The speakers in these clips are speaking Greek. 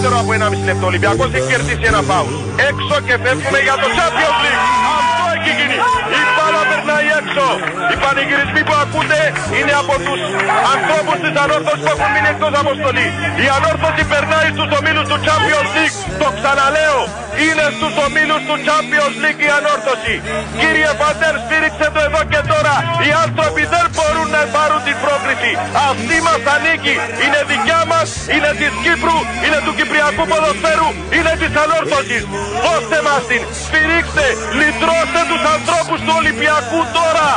λιγότερο από 1,5 λεπτό. Ο Ολυμπιακός έχει κερδίσει ένα φάουλ. Έξω και φεύγουμε για το Champions League. Αυτό έχει γίνει. Η μπάλα περνάει έξω. Οι πανηγυρισμοί που ακούτε είναι από τους ανθρώπους της Ανόρθωσης που έχουν μείνει εκτός αποστολή. Η Ανόρθωση περνάει στους ομίλους του Champions League. Το ξαναλέω. Είναι στους ομίλους του Champions League η Ανόρθωση. Κύριε Φαντέρ, στήριξε το εδώ και τώρα. Οι άνθρωποι δεν μπορούν να πάρουν την πρόκριση. Αυτή μας ανήκει. Είναι δικιά μας, είναι της Κύπρου, είναι του Κυπριακού ποδοσφαίρου, είναι της Ανόρθωσης. Δώστε μας την, στηρίξτε, λυτρώστε τους ανθρώπους του Ολυμπιακού τώρα.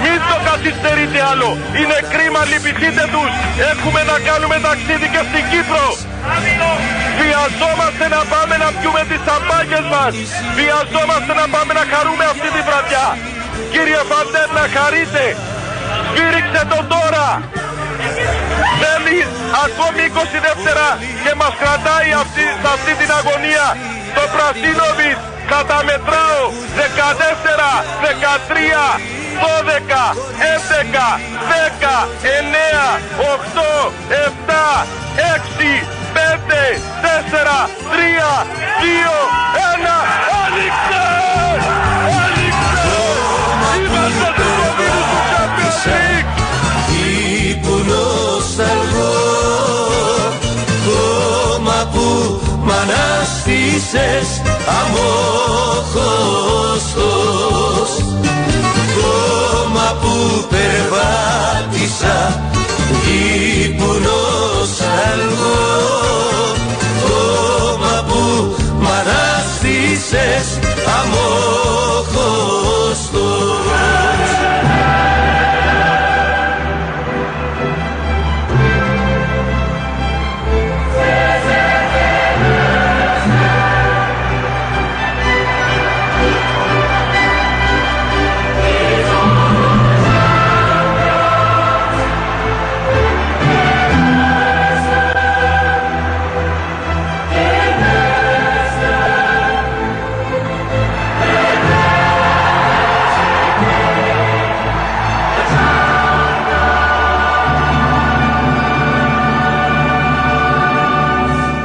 Μην το καθυστερείτε άλλο. Είναι κρίμα, λυπηθείτε τους. Έχουμε να κάνουμε ταξίδι και στην Κύπρο. Βιαζόμαστε να πάμε να πιούμε τις σαμπάνιες μας. Βιαζόμαστε να πάμε να χαρούμε αυτή τη βραδιά. Κύριε Φαντέρ, να χαρείτε. Σφύριξε το τώρα. Θέλει ακόμη 20 δεύτερα και μας κρατάει σε αυτή την αγωνία. Το Πρασίνοβιτς καταμετράω 14, 13, 12, 11, 10, 9, 8, 7, 6, 5, 4, 3, 2, 1. Άνοιξε! Άνοιξε! Είμαστε στους ομίλους του Champions League. Που νοσταλγώ, κόμμα που μ' ανάστησες αμόχωστος, κόμμα που περπάτησα